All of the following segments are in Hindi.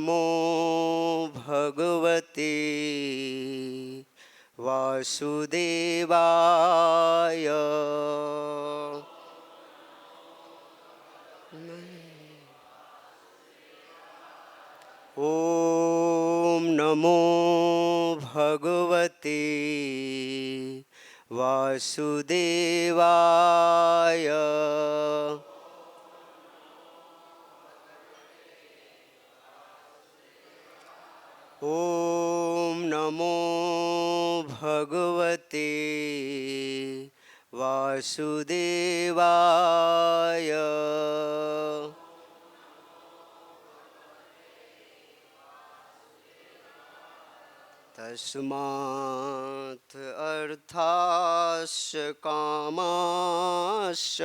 नमो भगवते वासुदेवाय। ॐ नमो भगवते वासुदेवाय। ॐ नमो भगवते वासुदेवाय। तस्मात् अर्थास्य कामास्य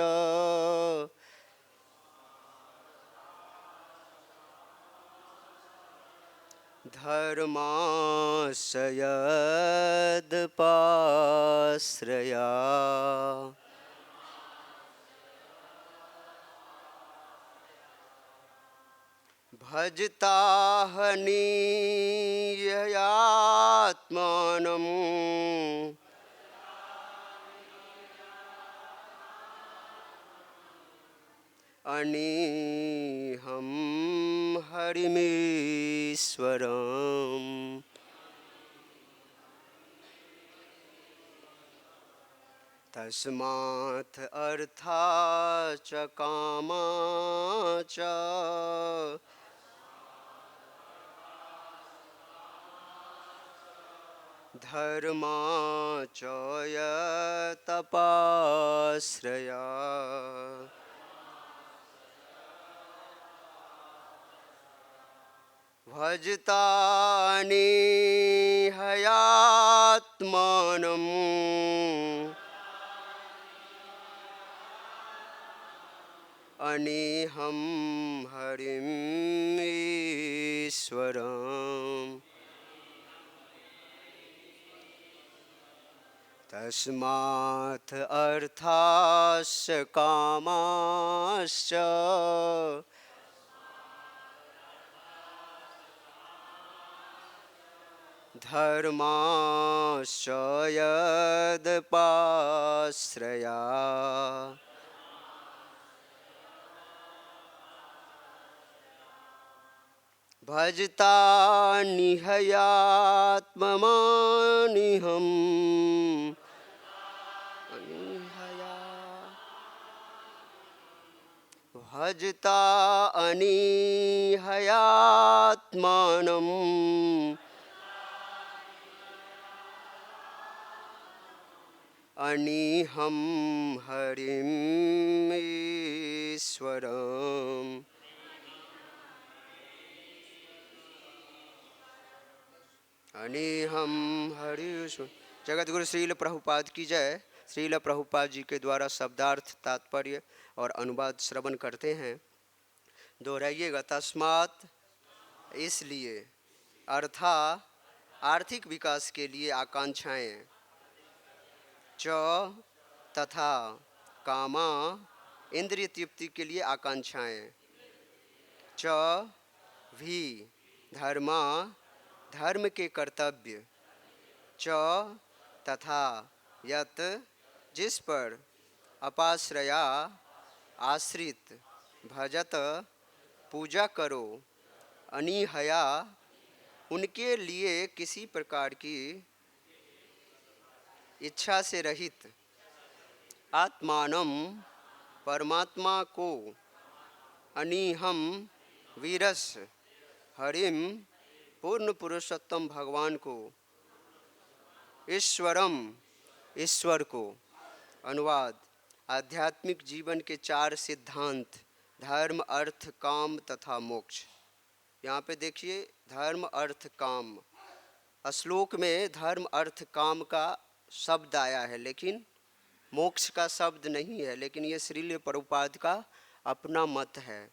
धर्मास्य यदपाश्रया भजताहनीययात्मानम् अनीहं हरिमीश्वरम्। तस्मात् अर्थाश्च कामाश्च धर्माश्च यतपाश्रया भजतानीहयात्मानम् अनीहं हरिमीश्वरम्। तस्मात् अर्थाश्च कामाश्च धर्माश्च यदपाश्रया भजतानिहयात्ममानिहम् भजता अनीहयात्मानम् अनीहं हरिमीश्वरम्। अनीहं हरीश्वर। जगतगुरु श्रील प्रभुपाद की जय। श्रील प्रभुपाद जी के द्वारा शब्दार्थ तात्पर्य और अनुवाद श्रवण करते हैं। दोहराइएगा। तस्मात् इसलिए, अर्था आर्थिक विकास के लिए आकांक्षाएं, च तथा कामा इंद्रिय तृप्ति के लिए आकांक्षाएं, च भी धर्मा धर्म के कर्तव्य, च तथा यत जिस पर अपाश्रया आश्रित भजत पूजा करो अनीहया उनके लिए किसी प्रकार की इच्छा से रहित आत्मानम परमात्मा को अनीहम वीरस हरिम पूर्ण पुरुषोत्तम भगवान को ईश्वरम ईश्वर को। अनुवाद। आध्यात्मिक जीवन के 4 सिद्धांत धर्म अर्थ काम तथा मोक्ष। यहाँ पे देखिए धर्म अर्थ काम। श्लोक में धर्म अर्थ काम का शब्द आया है लेकिन मोक्ष का शब्द नहीं है, लेकिन ये श्रील प्रभुपाद का अपना मत है।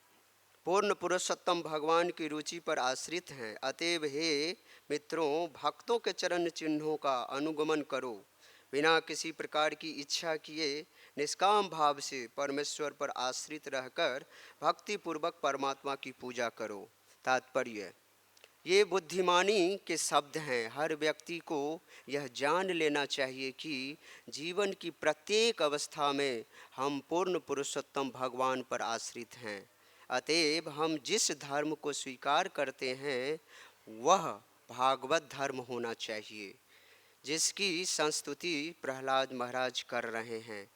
पूर्ण पुरुषोत्तम भगवान की रुचि पर आश्रित हैं। अतएव हे मित्रों, भक्तों के चरण चिन्हों का अनुगमन करो। बिना किसी प्रकार की इच्छा किए निष्काम भाव से परमेश्वर पर आश्रित रहकर भक्ति पूर्वक परमात्मा की पूजा करो। तात्पर्य: ये बुद्धिमानी के शब्द हैं। हर व्यक्ति को यह जान लेना चाहिए कि जीवन की प्रत्येक अवस्था में हम पूर्ण पुरुषोत्तम भगवान पर आश्रित हैं। अतएव हम जिस धर्म को स्वीकार करते हैं वह भागवत धर्म होना चाहिए, जिसकी संस्तुति प्रहलाद महाराज कर रहे हैं।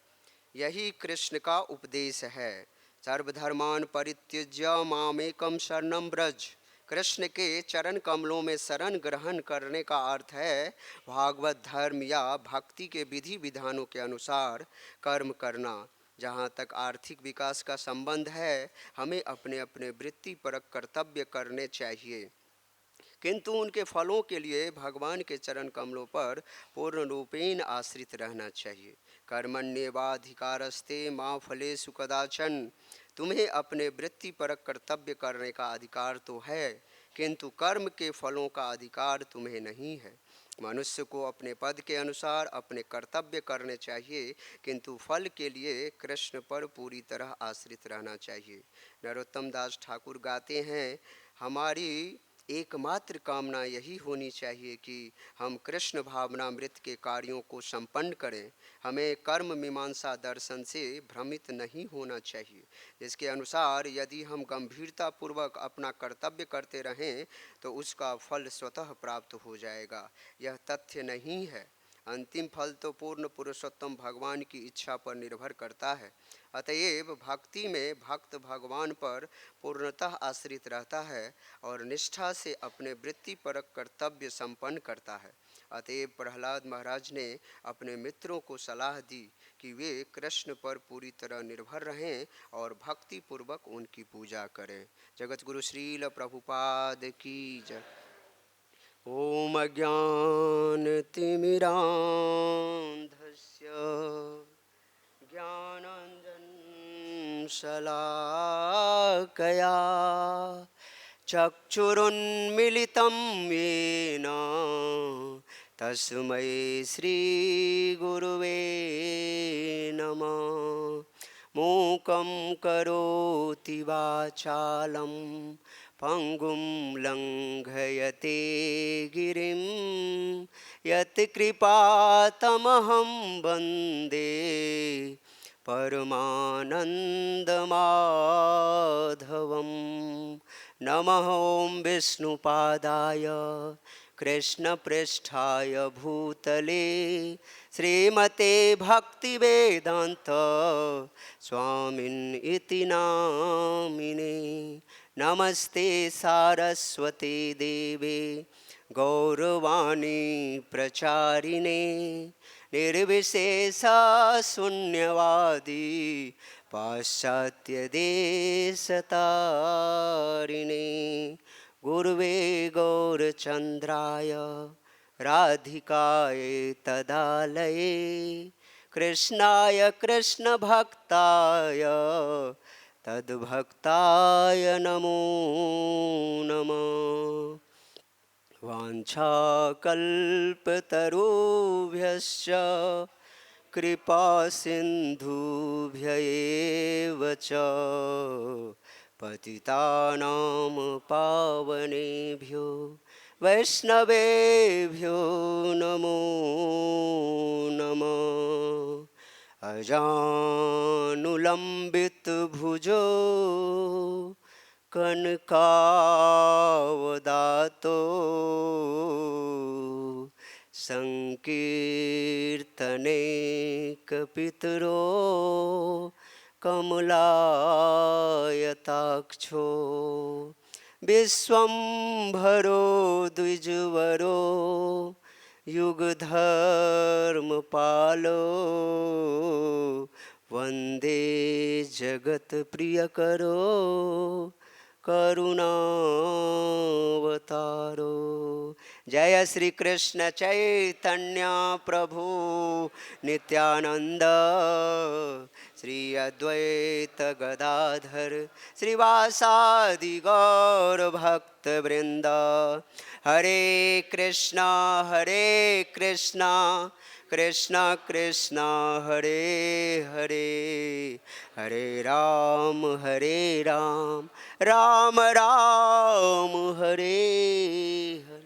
यही कृष्ण का उपदेश है। सर्वधर्मान परित्यज्य मामेकम शरणं व्रज। कृष्ण के चरण कमलों में शरण ग्रहण करने का अर्थ है भागवत धर्म या भक्ति के विधि विधानों के अनुसार कर्म करना। जहाँ तक आर्थिक विकास का संबंध है, हमें अपने अपने वृत्तिपरक कर्तव्य करने चाहिए, किंतु उनके फलों के लिए भगवान के चरण कमलों पर पूर्ण रूपेण आश्रित रहना चाहिए। कर्मण्येवाधिकारस्ते माँ फलेषु कदाचन। तुम्हें अपने वृत्तिपरक कर्तव्य करने का अधिकार तो है, किंतु कर्म के फलों का अधिकार तुम्हें नहीं है। मनुष्य को अपने पद के अनुसार अपने कर्तव्य करने चाहिए, किंतु फल के लिए कृष्ण पर पूरी तरह आश्रित रहना चाहिए। नरोत्तम दास ठाकुर गाते हैं, हमारी एकमात्र कामना यही होनी चाहिए कि हम कृष्ण भावनामृत के कार्यों को संपन्न करें। हमें कर्म मीमांसा दर्शन से भ्रमित नहीं होना चाहिए, जिसके अनुसार यदि हम गंभीरतापूर्वक अपना कर्तव्य करते रहें तो उसका फल स्वतः प्राप्त हो जाएगा। यह तथ्य नहीं है। अंतिम फल तो पूर्ण पुरुषोत्तम भगवान की इच्छा पर निर्भर करता है। अतएव भक्ति में भक्त भगवान पर पूर्णतः आश्रित रहता है और निष्ठा से अपने वृत्तिपरक कर्तव्य संपन्न करता है। अतएव प्रहलाद महाराज ने अपने मित्रों को सलाह दी कि वे कृष्ण पर पूरी तरह निर्भर रहें और भक्ति पूर्वक उनकी पूजा करें। जगत गुरु श्रील प्रभुपाद की जय। ओम अज्ञानतिमिरान्धस्य ज्ञानाञ्जनशलाकया चक्षुरुन्मिलितं येन तस्मै श्रीगुरुवे नमः। मूकं करोति वाचालं पंगुं लंघयते गिरिं यत्कृपातमहं वन्दे परमानन्दमाधवं। नमः ॐ विष्णुपादाय कृष्णपृष्ठाय भूतले श्रीमते भक्तिवेदान्त स्वामिन् इति नामिने। नमस्ते सारस्वती देवे गौरवाणी प्रचारिणे निर्विशेषा शून्यवादी पाश्चात्यदेशतारिणे। गुरुवे गौरचन्द्राय राधिकाय तदालये कृष्णाय कृष्णभक्ताय तद्भक्ताय नमो नमः। वाञ्छाकल्पतरुभ्यश्च कृपासिन्धुभ्य एव च पतितानां पावनेभ्यो वैष्णवेभ्यो नमो नमः। अजानुलम्बितभुजो कनकावदातो संकीर्तने कपितरो कमलायताक्षो विश्वम्भरो द्विजवरो युगधर्मपालो वन्दे जगत्प्रियकरो करुणावतारो। जय श्री कृष्ण चैतन्य प्रभु नित्यानंद, श्री अद्वैत गदाधर श्रीवासादि गौर भक्त वृंद। हरे कृष्णा कृष्णा कृष्णा हरे हरे, हरे राम राम राम हरे हरे।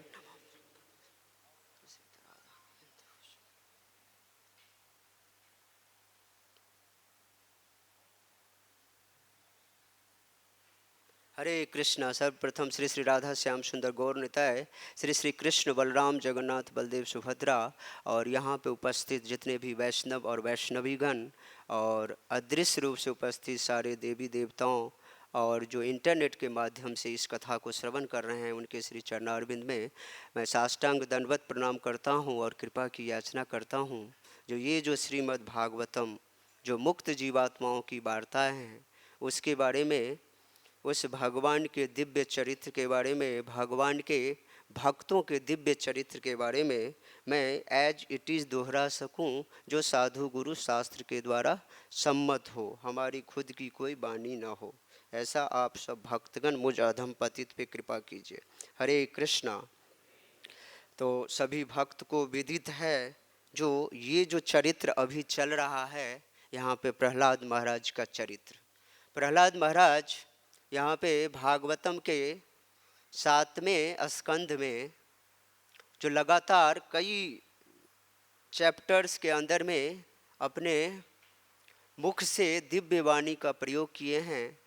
हरे कृष्णा। सर्वप्रथम श्री श्री राधा श्याम सुंदर गौर निताय, श्री श्री कृष्ण बलराम जगन्नाथ बलदेव सुभद्रा और यहाँ पे उपस्थित जितने भी वैष्णव और वैष्णवीगण और अदृश्य रूप से उपस्थित सारे देवी देवताओं और जो इंटरनेट के माध्यम से इस कथा को श्रवण कर रहे हैं, उनके श्री चरणारविंद में मैं साष्टांग दंडवत प्रणाम करता हूँ और कृपा की याचना करता हूँ। जो श्रीमद् भागवतम जो मुक्त जीवात्माओं की वार्ताएँ हैं, उसके बारे में, उस भगवान के दिव्य चरित्र के बारे में, भगवान के भक्तों के दिव्य चरित्र के बारे में मैं एज इट इज़ दोहरा सकूं, जो साधु गुरु शास्त्र के द्वारा सम्मत हो, हमारी खुद की कोई वाणी न हो। ऐसा आप सब भक्तगण मुझ अधम पतित पे कृपा कीजिए। हरे कृष्णा। तो सभी भक्त को विदित है जो चरित्र अभी चल रहा है, यहाँ पे प्रहलाद महाराज का चरित्र। प्रहलाद महाराज यहाँ पे भागवतम के 7वें स्कंध में जो लगातार कई चैप्टर्स के अंदर में अपने मुख से दिव्य वाणी का प्रयोग किए हैं,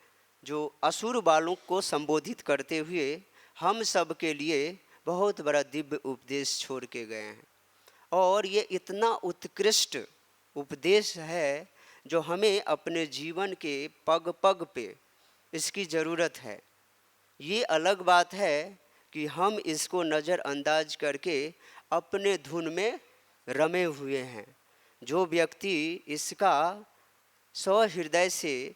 जो असुर बालों को संबोधित करते हुए हम सब के लिए बहुत बड़ा दिव्य उपदेश छोड़ के गए हैं। और ये इतना उत्कृष्ट उपदेश है जो हमें अपने जीवन के पग पग पे इसकी ज़रूरत है। ये अलग बात है कि हम इसको नज़रअंदाज करके अपने धुन में रमे हुए हैं। जो व्यक्ति इसका सहृदय से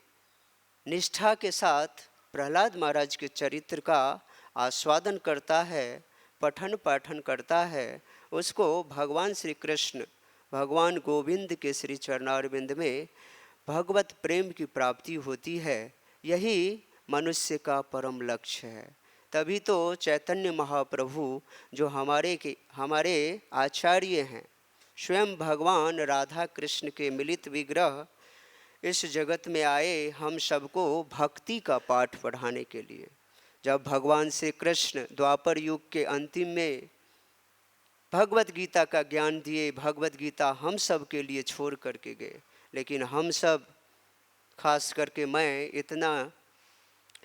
निष्ठा के साथ प्रहलाद महाराज के चरित्र का आस्वादन करता है, पठन पाठन करता है, उसको भगवान श्री कृष्ण, भगवान गोविंद के श्री चरणारविंद में भगवत प्रेम की प्राप्ति होती है। यही मनुष्य का परम लक्ष्य है। तभी तो चैतन्य महाप्रभु जो हमारे आचार्य हैं, स्वयं भगवान राधा कृष्ण के मिलित विग्रह इस जगत में आए हम सबको भक्ति का पाठ पढ़ाने के लिए। जब भगवान श्री कृष्ण द्वापर युग के अंतिम में भगवत गीता का ज्ञान दिए, भगवत गीता हम सब के लिए छोड़ करके गए, लेकिन हम सब, खास करके मैं, इतना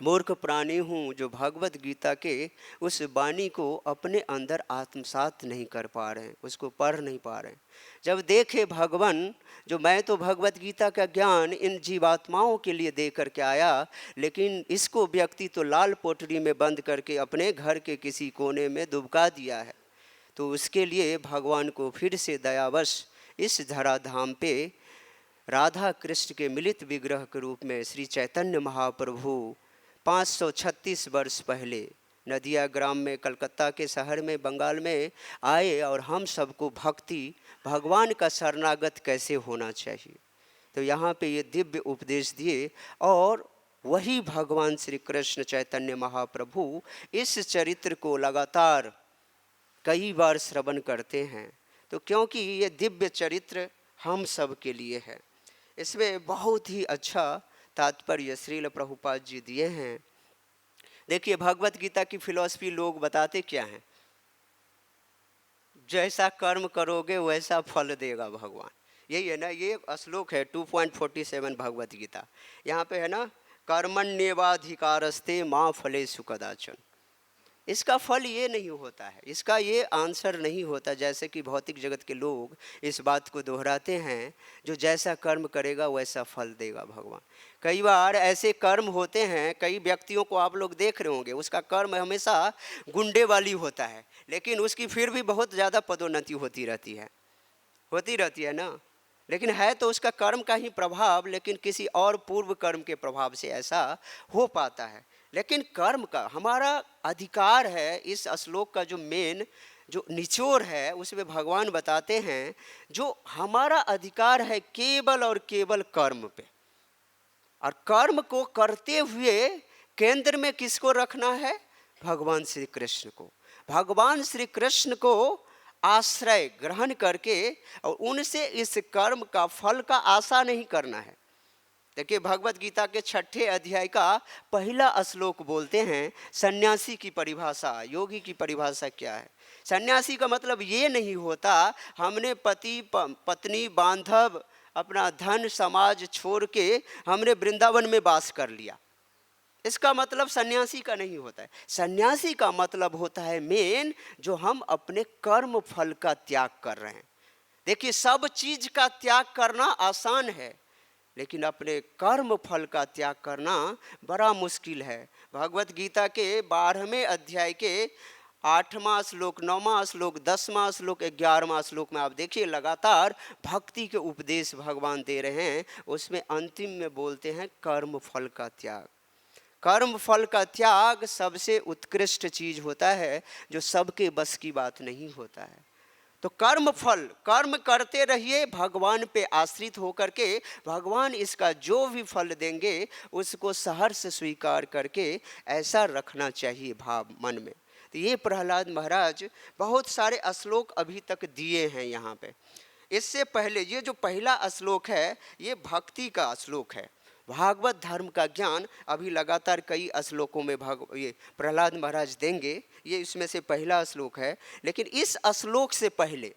मूर्ख प्राणी हूँ जो भगवत गीता के उस वाणी को अपने अंदर आत्मसात नहीं कर पा रहे हैं, उसको पढ़ नहीं पा रहे हैं। जब देखे भगवान, जो मैं तो भगवत गीता का ज्ञान इन जीवात्माओं के लिए दे करके आया, लेकिन इसको व्यक्ति तो लाल पोटरी में बंद करके अपने घर के किसी कोने में दुबका दिया है। तो उसके लिए भगवान को फिर से दयावश इस धराधाम पे राधा कृष्ण के मिलित विग्रह के रूप में श्री चैतन्य महाप्रभु 536 वर्ष पहले नदिया ग्राम में, कलकत्ता के शहर में, बंगाल में आए और हम सबको भक्ति, भगवान का शरणागत कैसे होना चाहिए, तो यहाँ पे ये दिव्य उपदेश दिए। और वही भगवान श्री कृष्ण चैतन्य महाप्रभु इस चरित्र को लगातार कई बार श्रवण करते हैं। तो क्योंकि ये दिव्य चरित्र हम सब के लिए है, इसमें बहुत ही अच्छा तात्पर्य श्रील प्रभुपाद जी दिए हैं। देखिए, भगवत गीता की फिलॉसफी लोग बताते क्या हैं? जैसा कर्म करोगे वैसा फल देगा भगवान। यही है ना, ये श्लोक है 2.47 भगवत गीता। यहाँ पे है ना, कर्मण्येवाधिकारस्ते माँ फलेषु कदाचन। इसका फल ये नहीं होता है, इसका ये आंसर नहीं होता, जैसे कि भौतिक जगत के लोग इस बात को दोहराते हैं, जो जैसा कर्म करेगा वैसा फल देगा भगवान। कई बार ऐसे कर्म होते हैं, कई व्यक्तियों को आप लोग देख रहे होंगे, उसका कर्म हमेशा गुंडे वाली होता है, लेकिन उसकी फिर भी बहुत ज़्यादा पदोन्नति होती रहती है ना। लेकिन है तो उसका कर्म का ही प्रभाव, लेकिन किसी और पूर्व कर्म के प्रभाव से ऐसा हो पाता है। लेकिन कर्म का हमारा अधिकार है। इस श्लोक का जो मेन जो निचोड़ है उसमें भगवान बताते हैं जो हमारा अधिकार है केवल और केवल कर्म पे, और कर्म को करते हुए केंद्र में किसको रखना है? भगवान श्री कृष्ण को। भगवान श्री कृष्ण को आश्रय ग्रहण करके और उनसे इस कर्म का फल का आशा नहीं करना है। देखिए भगवत गीता के 6ठे अध्याय का पहला श्लोक बोलते हैं सन्यासी की परिभाषा, योगी की परिभाषा क्या है। सन्यासी का मतलब ये नहीं होता हमने पति पत्नी बांधव अपना धन समाज छोड़ के हमने वृंदावन में वास कर लिया, इसका मतलब सन्यासी का नहीं होता है। सन्यासी का मतलब होता है मेन जो हम अपने कर्म फल का त्याग कर रहे हैं। देखिए सब चीज का त्याग करना आसान है, लेकिन अपने कर्म फल का त्याग करना बड़ा मुश्किल है। भगवत गीता के 12वें अध्याय के 8वां श्लोक, 9वां श्लोक, 10वां श्लोक, 11वां श्लोक में आप देखिए लगातार भक्ति के उपदेश भगवान दे रहे हैं। उसमें अंतिम में बोलते हैं कर्म फल का त्याग। कर्म फल का त्याग सबसे उत्कृष्ट चीज होता है जो सबके बस की बात नहीं होता है। तो कर्म फल, कर्म करते रहिए भगवान पे आश्रित होकर के, भगवान इसका जो भी फल देंगे उसको सहर्ष स्वीकार करके ऐसा रखना चाहिए भाव मन में। तो ये प्रहलाद महाराज बहुत सारे श्लोक अभी तक दिए हैं यहाँ पे। इससे पहले ये जो पहला श्लोक है ये भक्ति का श्लोक है। भागवत धर्म का ज्ञान अभी लगातार कई श्लोकों में ये प्रहलाद महाराज देंगे, ये इसमें से पहला श्लोक है। लेकिन इस श्लोक से पहले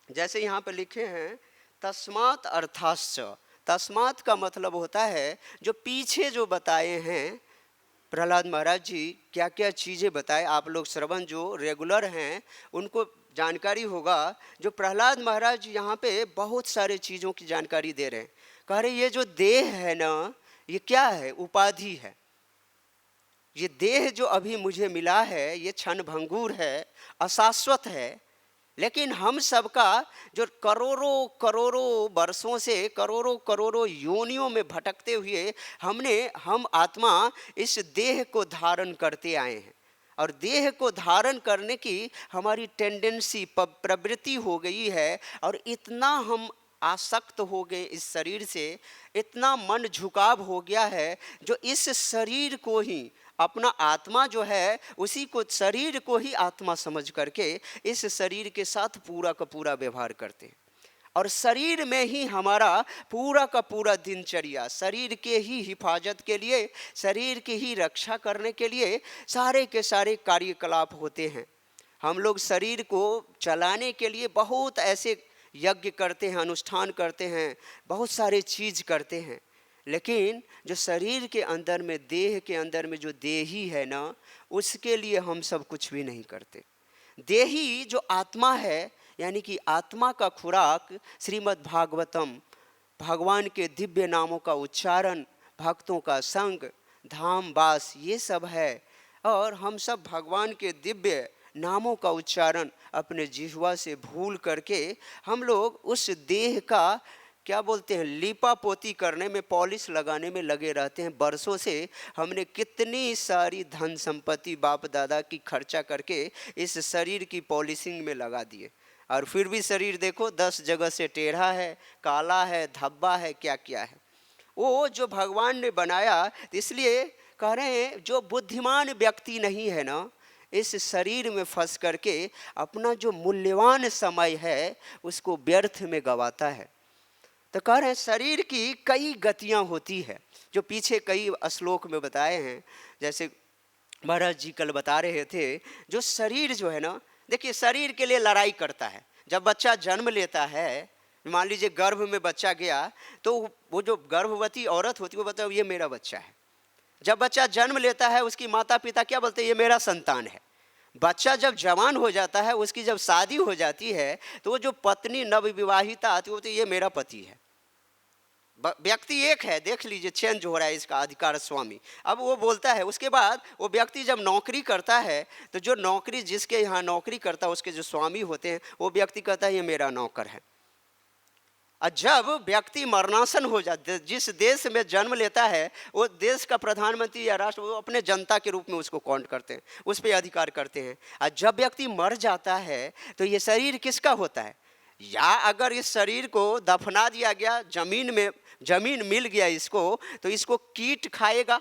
जैसे यहाँ पर लिखे हैं तस्मात् अर्थाश्च, तस्मात् का मतलब होता है जो पीछे जो बताए हैं प्रहलाद महाराज जी क्या क्या चीज़ें बताए, आप लोग श्रवण जो रेगुलर हैं उनको जानकारी होगा। जो प्रहलाद महाराज यहाँ पे बहुत सारे चीज़ों की जानकारी दे रहे हैं। कह रहे ये जो देह है ना ये क्या है? उपाधि है। ये देह जो अभी मुझे मिला है ये क्षण भंगुर है, अशाश्वत है। लेकिन हम सबका जो करोड़ों करोड़ों वर्षों से करोड़ों करोड़ों योनियों में भटकते हुए हम आत्मा इस देह को धारण करते आए हैं, और देह को धारण करने की हमारी टेंडेंसी प्रवृत्ति हो गई है। और इतना हम आसक्त हो गए इस शरीर से, इतना मन झुकाव हो गया है जो इस शरीर को ही अपना आत्मा जो है उसी को, शरीर को ही आत्मा समझ करके इस शरीर के साथ पूरा का पूरा व्यवहार करते हैं। और शरीर में ही हमारा पूरा का पूरा दिनचर्या, शरीर के ही हिफाजत के लिए, शरीर की ही रक्षा करने के लिए सारे के सारे कार्यकलाप होते हैं। हम लोग शरीर को चलाने के लिए बहुत ऐसे यज्ञ करते हैं, अनुष्ठान करते हैं, बहुत सारे चीज़ करते हैं। लेकिन जो शरीर के अंदर में, देह के अंदर में जो देही है ना, उसके लिए हम सब कुछ भी नहीं करते। देही जो आत्मा है, यानी कि आत्मा का खुराक श्रीमद् भागवतम, भगवान के दिव्य नामों का उच्चारण, भक्तों का संग, धाम वास, ये सब है। और हम सब भगवान के दिव्य नामों का उच्चारण अपने जिह्वा से भूल करके हम लोग उस देह का क्या बोलते हैं, लीपा पोती करने में, पॉलिश लगाने में लगे रहते हैं। बरसों से हमने कितनी सारी धन संपत्ति बाप दादा की खर्चा करके इस शरीर की पॉलिशिंग में लगा दिए, और फिर भी शरीर देखो 10 जगह से टेढ़ा है, काला है, धब्बा है, क्या क्या है। वो जो भगवान ने बनाया, इसलिए कह रहे हैं जो बुद्धिमान व्यक्ति नहीं है ना, इस शरीर में फंस करके अपना जो मूल्यवान समय है उसको व्यर्थ में गवाता है। तो कह रहे हैं शरीर की कई गतियां होती है जो पीछे कई श्लोक में बताए हैं। जैसे महाराज जी कल बता रहे थे, जो शरीर जो है ना, देखिए शरीर के लिए लड़ाई करता है। जब बच्चा जन्म लेता है, मान लीजिए गर्भ में बच्चा गया, तो वो जो गर्भवती औरत होती है वो बताओ ये मेरा बच्चा है। जब बच्चा जन्म लेता है उसकी माता पिता क्या बोलते हैं, ये मेरा संतान है। बच्चा जब जवान हो जाता है, उसकी जब शादी हो जाती है, तो वो जो पत्नी नवविवाहिता आती है तो ये मेरा पति है। व्यक्ति एक है, देख लीजिए चेंज हो रहा है इसका अधिकार स्वामी। अब वो बोलता है, उसके बाद वो व्यक्ति जब नौकरी करता है तो जो नौकरी जिसके यहाँ नौकरी करता है उसके जो स्वामी होते हैं वो व्यक्ति कहता है ये मेरा नौकर है। और जब व्यक्ति मरणासन हो जाता, जिस देश में जन्म लेता है वो देश का प्रधानमंत्री या राष्ट्र, वो अपने जनता के रूप में उसको काउंट करते हैं, उस पर अधिकार करते हैं। और जब व्यक्ति मर जाता है तो ये शरीर किसका होता है? या अगर इस शरीर को दफना दिया गया, जमीन में, जमीन मिल गया इसको, तो इसको कीट खाएगा।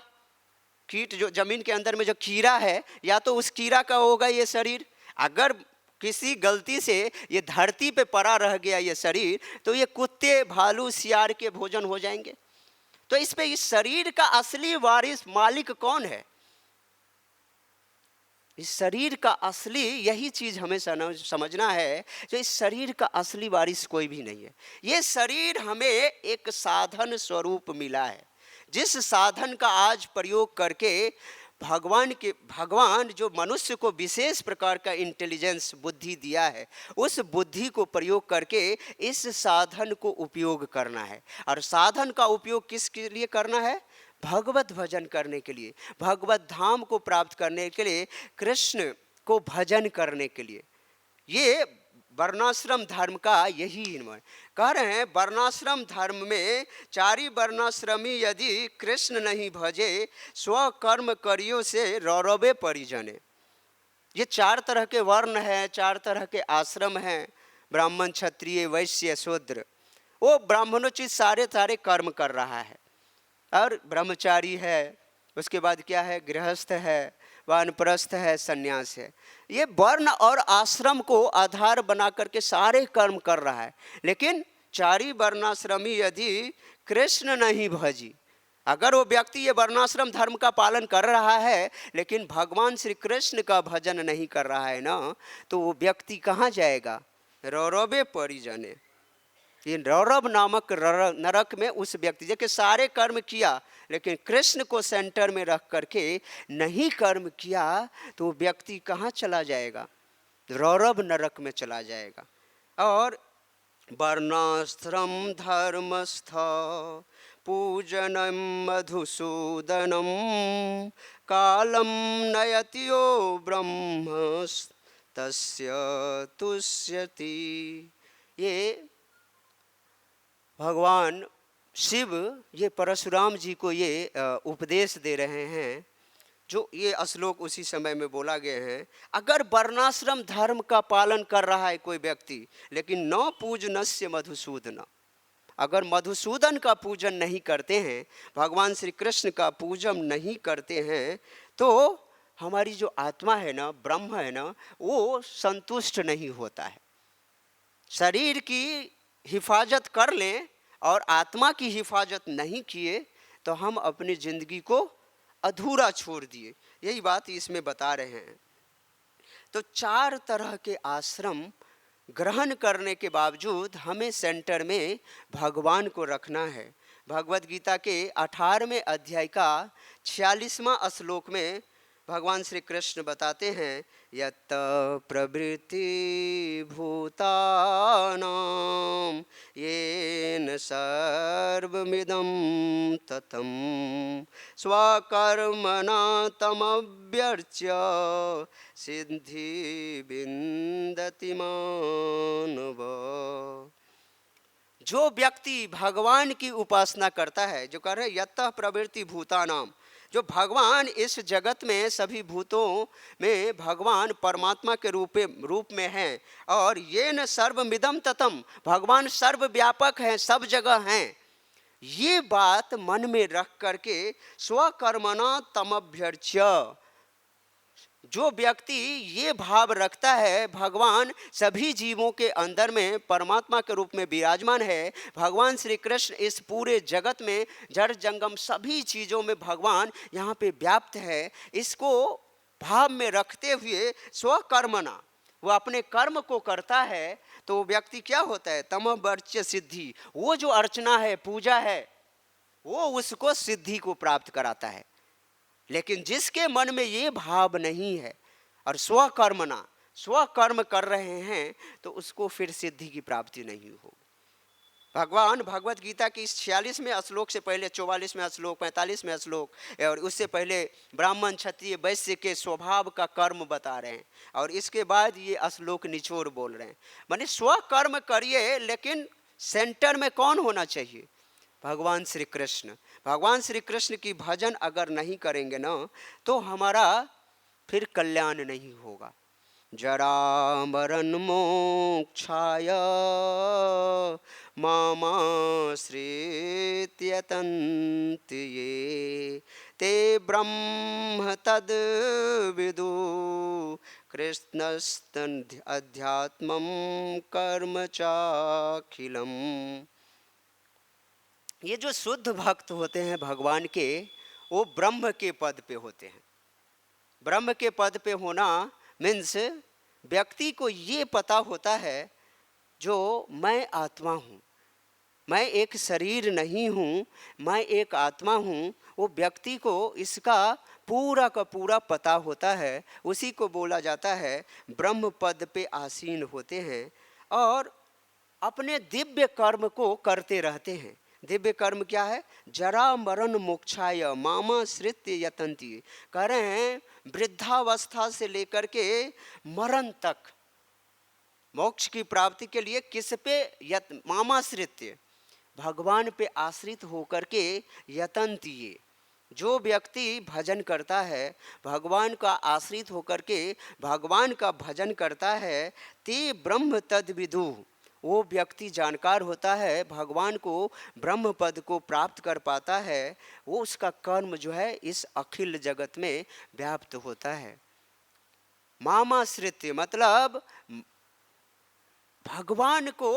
कीट, जो जमीन के अंदर में जो कीड़ा है, या तो उस कीड़ा का होगा ये शरीर। अगर किसी गलती से ये धरती पे पड़ा रह गया ये शरीर, तो ये कुत्ते, भालू, सियार के भोजन हो जाएंगे। तो इस पे इस शरीर का असली वारिस, मालिक कौन है? इस शरीर का असली, यही चीज हमें समझना है, जो इस शरीर का असली वारिस कोई भी नहीं है। ये शरीर हमें एक साधन स्वरूप मिला है, जिस साधन का आज प्रयोग करके भगवान जो मनुष्य को विशेष प्रकार का इंटेलिजेंस, बुद्धि दिया है, उस बुद्धि को प्रयोग करके इस साधन को उपयोग करना है। और साधन का उपयोग किसके लिए करना है? भगवत भजन करने के लिए, भगवत धाम को प्राप्त करने के लिए, कृष्ण को भजन करने के लिए। ये वर्णाश्रम धर्म का यही निर्माण कह रहे हैं। वर्णाश्रम धर्म में चारी वर्णाश्रमी यदि कृष्ण नहीं भजे, स्वकर्म करियो से रौरवे परिजने। ये चार तरह के वर्ण हैं, चार तरह के आश्रम हैं, ब्राह्मण, क्षत्रिय, वैश्य, शूद्र। वो ब्राह्मणोचित सारे कर्म कर रहा है, और ब्रह्मचारी है, उसके बाद क्या है, गृहस्थ है, वानप्रस्थ है, सन्यास है। ये वर्ण और आश्रम को आधार बना करके सारे कर्म कर रहा है। लेकिन चारी वर्णाश्रमी यदि कृष्ण नहीं भजी, अगर वो व्यक्ति ये वर्णाश्रम धर्म का पालन कर रहा है लेकिन भगवान श्री कृष्ण का भजन नहीं कर रहा है ना, तो वो व्यक्ति कहाँ जाएगा? रौरवे परिजने। ये रौरव नामक नरक में उस व्यक्ति, जो कि सारे कर्म किया लेकिन कृष्ण को सेंटर में रख करके नहीं कर्म किया, तो वो व्यक्ति कहाँ चला जाएगा? रौरव नरक में चला जाएगा। और वर्णाश्रम धर्मस्थ पूजनम मधुसूदनम कालम नयतियो ब्रह्म तस्य तुष्यति। ये भगवान शिव ये परशुराम जी को ये उपदेश दे रहे हैं, जो ये श्लोक उसी समय में बोला गया है। अगर वर्णाश्रम धर्म का पालन कर रहा है कोई व्यक्ति, लेकिन न पूजनस्य मधुसूदन, अगर मधुसूदन का पूजन नहीं करते हैं, भगवान श्री कृष्ण का पूजन नहीं करते हैं, तो हमारी जो आत्मा है ना, ब्रह्म है ना, वो संतुष्ट नहीं होता है। शरीर की हिफाजत कर लें और आत्मा की हिफाजत नहीं किए तो हम अपनी जिंदगी को अधूरा छोड़ दिए। यही बात इसमें बता रहे हैं। तो चार तरह के आश्रम ग्रहण करने के बावजूद हमें सेंटर में भगवान को रखना है। भगवद गीता के 18वें अध्याय का 46वां श्लोक में भगवान श्री कृष्ण बताते हैं, यत् प्रवृत्ति भूतानां येन सर्वमिदं ततं स्वकर्मणा तमभ्यर्च्य सिद्धि विन्दति मानव। जो व्यक्ति भगवान की उपासना करता है, जो कह रहे यत् प्रवृत्ति भूतानां, जो भगवान इस जगत में सभी भूतों में भगवान परमात्मा के रूप में हैं, और ये न सर्वमिदं ततम, भगवान सर्वव्यापक हैं, सब जगह हैं। ये बात मन में रख करके स्वकर्मणा तमभ्यर्च्य, जो व्यक्ति ये भाव रखता है भगवान सभी जीवों के अंदर में परमात्मा के रूप में विराजमान है, भगवान श्री कृष्ण इस पूरे जगत में जड़ जंगम सभी चीज़ों में भगवान यहाँ पे व्याप्त है, इसको भाव में रखते हुए स्वकर्मणा वो अपने कर्म को करता है, तो वो व्यक्ति क्या होता है? तमभ्यर्च्य सिद्धि। वो जो अर्चना है, पूजा है, वो उसको सिद्धि को प्राप्त कराता है। लेकिन जिसके मन में ये भाव नहीं है और स्वकर्म कर रहे हैं, तो उसको फिर सिद्धि की प्राप्ति नहीं होगी। भगवान भगवत गीता की इस 46वें श्लोक से पहले 44वें श्लोक, 45वें श्लोक और उससे पहले ब्राह्मण, क्षत्रिय, वैश्य के स्वभाव का कर्म बता रहे हैं, और इसके बाद ये श्लोक निचोड़ बोल रहे हैं। माने स्वकर्म करिए लेकिन सेंटर में कौन होना चाहिए? भगवान श्री कृष्ण। भगवान श्री कृष्ण की भजन अगर नहीं करेंगे ना तो हमारा फिर कल्याण नहीं होगा। जरा मरण मोक्षाय मामाश्रित्य यतन्ति ये ते ब्रह्म तद् विदु कृष्णस्तन अध्यात्मं कर्म चाखिलम्। ये जो शुद्ध भक्त होते हैं भगवान के, वो ब्रह्म के पद पे होते हैं। ब्रह्म के पद पे होना मीन्स व्यक्ति को ये पता होता है जो मैं आत्मा हूँ, मैं एक शरीर नहीं हूँ, मैं एक आत्मा हूँ। वो व्यक्ति को इसका पूरा का पूरा पता होता है। उसी को बोला जाता है ब्रह्म पद पे आसीन होते हैं और अपने दिव्य कर्म को करते रहते हैं। दिव्य कर्म क्या है? जरा मरण मोक्षाय मामाश्रित्य यतन्ति। कह रहे हैं वृद्धावस्था से लेकर के मरण तक मोक्ष की प्राप्ति के लिए किस पे मामाश्रित्य, भगवान पे आश्रित होकर के यतन्ति। ये जो व्यक्ति भजन करता है, भगवान का आश्रित होकर के भगवान का भजन करता है, ते ब्रह्म तद विदु, वो व्यक्ति जानकार होता है, भगवान को ब्रह्म पद को प्राप्त कर पाता है। वो उसका कर्म जो है इस अखिल जगत में व्याप्त होता है। मामाश्रित्य मतलब भगवान को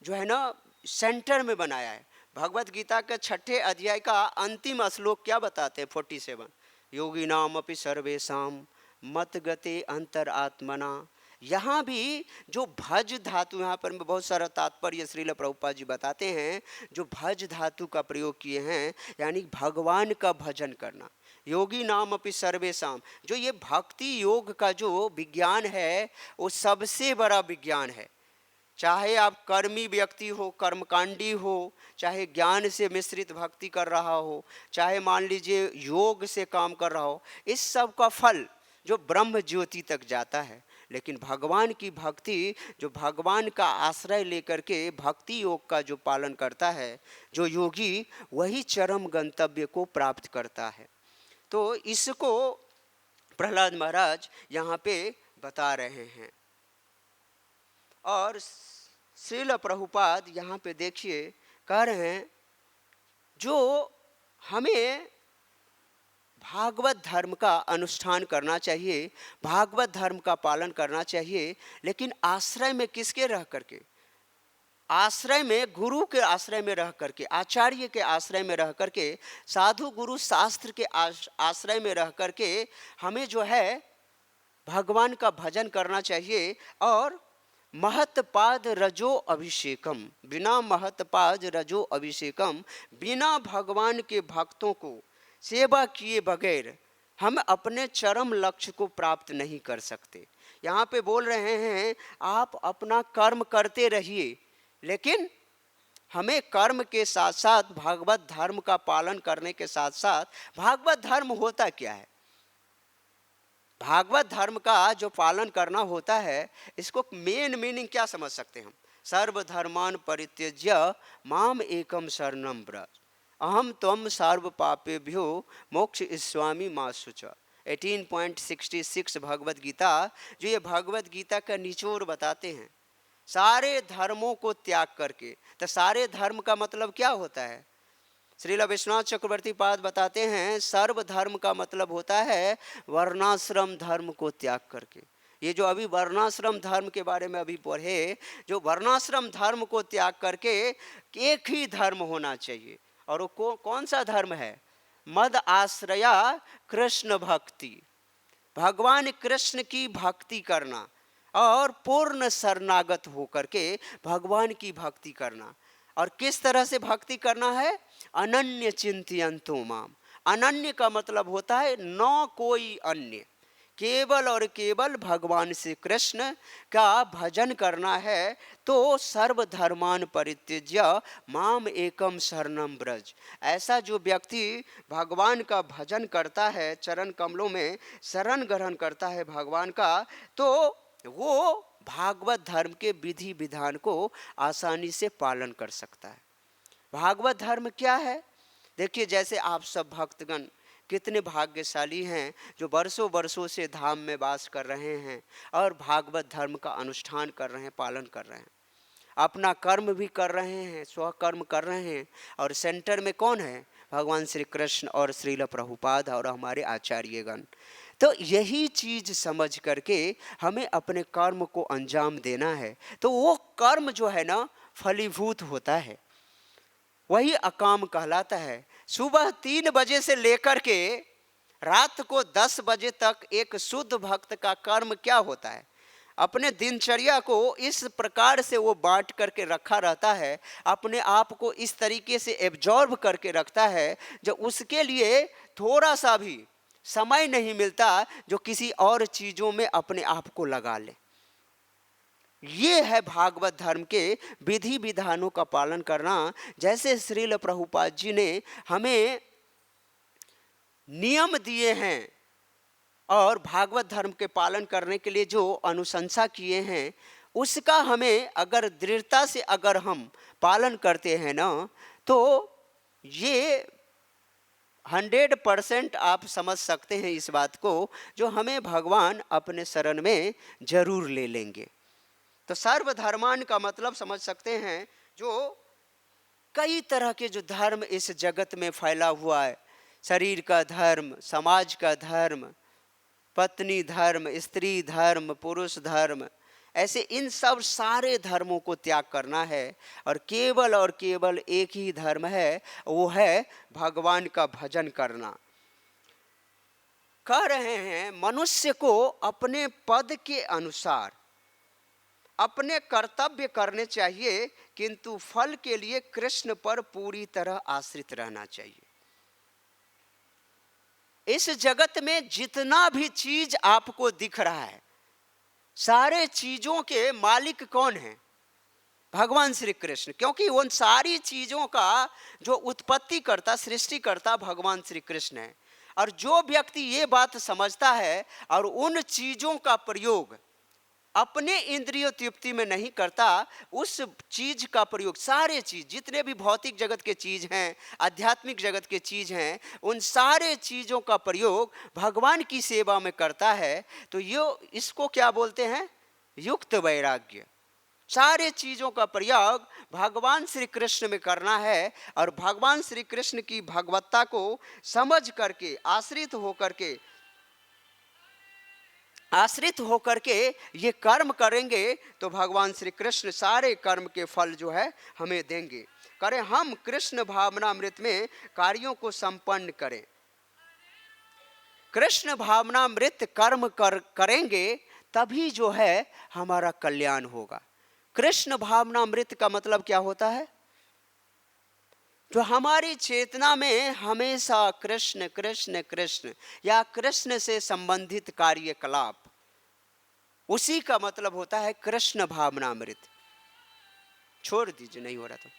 जो है ना सेंटर में बनाया है। भगवत गीता के 6ठे अध्याय का अंतिम श्लोक क्या बताते हैं? 47, योगी नाम अपि सर्वेशाम मत गते अंतर आत्मना। यहाँ भी जो भज धातु, यहाँ पर बहुत सारा तात्पर्य श्रील प्रभुपाद जी बताते हैं, जो भज धातु का प्रयोग किए हैं यानी भगवान का भजन करना। योगी नाम अपि सर्वेशाम, जो ये भक्ति योग का जो विज्ञान है वो सबसे बड़ा विज्ञान है। चाहे आप कर्मी व्यक्ति हो, कर्मकांडी हो, चाहे ज्ञान से मिश्रित भक्ति कर रहा हो, चाहे मान लीजिए योग से काम कर रहा हो, इस सब का फल जो ब्रह्म ज्योति तक जाता है। लेकिन भगवान की भक्ति, जो भगवान का आश्रय लेकर के भक्ति योग का जो पालन करता है, जो योगी, वही चरम गंतव्य को प्राप्त करता है। तो इसको प्रहलाद महाराज यहाँ पे बता रहे हैं। और श्रील प्रभुपाद यहाँ पे देखिए कह रहे हैं जो हमें भागवत धर्म का अनुष्ठान करना चाहिए, भागवत धर्म का पालन करना चाहिए, लेकिन आश्रय में किसके रह करके? आश्रय में गुरु के आश्रय में रह करके, आचार्य के आश्रय में रह करके, साधु गुरु शास्त्र के आश्रय में रह करके हमें जो है भगवान का भजन करना चाहिए। और महत्पाद रजो अभिषेकम, बिना महत्पाद रजो अभिषेकम, बिना भगवान के भक्तों को सेवा किए बगैर हम अपने चरम लक्ष्य को प्राप्त नहीं कर सकते। यहाँ पे बोल रहे हैं आप अपना कर्म करते रहिए, लेकिन हमें कर्म के साथ साथ भागवत धर्म का पालन करने के साथ साथ, भागवत धर्म होता क्या है? भागवत धर्म का जो पालन करना होता है, इसको मेन मीनिंग क्या समझ सकते हैं हम? सर्वधर्मान परित्यज्य माम एकम शरणम व्रज अहम त्वम सर्व पापेभ्यो मोक्ष स्वामी मासुच। 18.66 भगवत गीता, जो ये भगवत गीता का निचोड़ बताते हैं। सारे धर्मों को त्याग करके, तो सारे धर्म का मतलब क्या होता है? श्रील विश्वनाथ चक्रवर्ती पाद बताते हैं सर्व धर्म का मतलब होता है वर्णाश्रम धर्म को त्याग करके। ये जो अभी वर्णाश्रम धर्म के बारे में अभी पढ़े, जो वर्णाश्रम धर्म को त्याग करके एक ही धर्म होना चाहिए। और वो कौन सा धर्म है? मद आश्रया कृष्ण भक्ति, भगवान कृष्ण की भक्ति करना और पूर्ण शरणागत होकर के भगवान की भक्ति करना। और किस तरह से भक्ति करना है? अनन्य चिंतयन्तु माम। अनन्य का मतलब होता है न कोई अन्य, केवल और केवल भगवान श्री कृष्ण का भजन करना है। तो सर्वधर्मान परित्यज्य माम एकम शरणम व्रज। ऐसा जो व्यक्ति भगवान का भजन करता है, चरण कमलों में शरण ग्रहण करता है भगवान का, तो वो भागवत धर्म के विधि विधान को आसानी से पालन कर सकता है। भागवत धर्म क्या है? देखिए, जैसे आप सब भक्तगण कितने भाग्यशाली हैं जो वर्षों वर्षों से धाम में वास कर रहे हैं और भागवत धर्म का अनुष्ठान कर रहे हैं, पालन कर रहे हैं, अपना कर्म भी कर रहे हैं, स्वकर्म कर रहे हैं। और सेंटर में कौन है? भगवान श्री कृष्ण और श्रील प्रभुपाद और हमारे आचार्यगण। तो यही चीज समझ करके हमें अपने कर्म को अंजाम देना है। तो वो कर्म जो है ना, फलीभूत होता है, वही अकाम कहलाता है। सुबह 3 बजे से लेकर के रात को 10 बजे तक एक शुद्ध भक्त का कर्म क्या होता है? अपने दिनचर्या को इस प्रकार से वो बांट करके रखा रहता है, अपने आप को इस तरीके से एब्जॉर्ब करके रखता है, जो उसके लिए थोड़ा सा भी समय नहीं मिलता जो किसी और चीज़ों में अपने आप को लगा ले। ये है भागवत धर्म के विधि विधानों का पालन करना। जैसे श्रील प्रभुपाद जी ने हमें नियम दिए हैं और भागवत धर्म के पालन करने के लिए जो अनुशंसा किए हैं, उसका हमें अगर दृढ़ता से अगर हम पालन करते हैं ना, तो ये 100% आप समझ सकते हैं इस बात को, जो हमें भगवान अपने शरण में जरूर ले लेंगे। तो सर्वधर्मान का मतलब समझ सकते हैं, जो कई तरह के जो धर्म इस जगत में फैला हुआ है, शरीर का धर्म, समाज का धर्म, पत्नी धर्म, स्त्री धर्म, पुरुष धर्म, ऐसे इन सब सारे धर्मों को त्याग करना है और केवल एक ही धर्म है, वो है भगवान का भजन करना। कह रहे हैं मनुष्य को अपने पद के अनुसार अपने कर्तव्य करने चाहिए, किंतु फल के लिए कृष्ण पर पूरी तरह आश्रित रहना चाहिए। इस जगत में जितना भी चीज आपको दिख रहा है, सारे चीजों के मालिक कौन है? भगवान श्री कृष्ण, क्योंकि उन सारी चीजों का जो उत्पत्ति करता, सृष्टि करता भगवान श्री कृष्ण है। और जो व्यक्ति ये बात समझता है और उन चीजों का प्रयोग अपने इंद्रियों तृप्ति में नहीं करता, उस चीज का प्रयोग, सारे चीज जितने भी भौतिक जगत के चीज हैं, आध्यात्मिक जगत के चीज हैं, उन सारे चीजों का प्रयोग भगवान की सेवा में करता है, तो ये इसको क्या बोलते हैं? युक्त वैराग्य। सारे चीजों का प्रयोग भगवान श्री कृष्ण में करना है और भगवान श्री कृष्ण की भगवत्ता को समझ करके आश्रित होकर के ये कर्म करेंगे, तो भगवान श्री कृष्ण सारे कर्म के फल जो है हमें देंगे। करें हम कृष्ण भावनामृत में कार्यों को संपन्न करें। कृष्ण भावनामृत कर्म करेंगे तभी जो है हमारा कल्याण होगा। कृष्ण भावनामृत का मतलब क्या होता है? जो हमारी चेतना में हमेशा कृष्ण कृष्ण कृष्ण या कृष्ण से संबंधित कार्यकलाप, उसी का मतलब होता है कृष्ण भावनामृत। छोड़ दीजिए, नहीं हो रहा तो।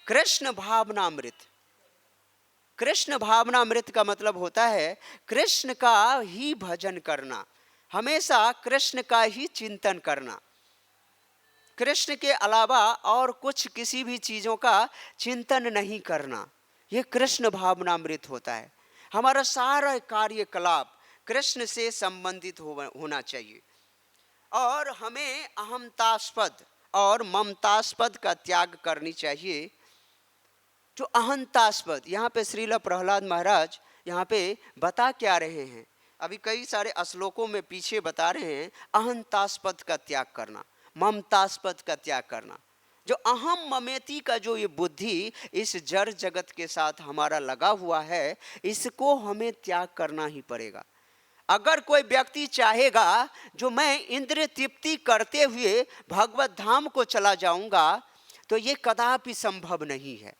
कृष्ण भावनामृत, कृष्ण भावनामृत का मतलब होता है कृष्ण का ही भजन करना, हमेशा कृष्ण का ही चिंतन करना, कृष्ण के अलावा और कुछ किसी भी चीज़ों का चिंतन नहीं करना। ये कृष्ण भावनामृत होता है। हमारा सारा कार्यकलाप कृष्ण से संबंधित होना चाहिए और हमें अहंतास्पद और ममतास्पद का त्याग करनी चाहिए। जो अहंतास्पद, यहाँ पे श्रील प्रहलाद महाराज यहाँ पे बता क्या रहे हैं, अभी कई सारे श्लोकों में पीछे बता रहे हैं, अहंतास्पद का त्याग करना, ममतास्पद का त्याग करना। जो अहम ममेती का जो ये बुद्धि इस जड़ जगत के साथ हमारा लगा हुआ है, इसको हमें त्याग करना ही पड़ेगा। अगर कोई व्यक्ति चाहेगा जो मैं इंद्रिय तृप्ति करते हुए भगवत धाम को चला जाऊंगा, तो ये कदापि संभव नहीं है।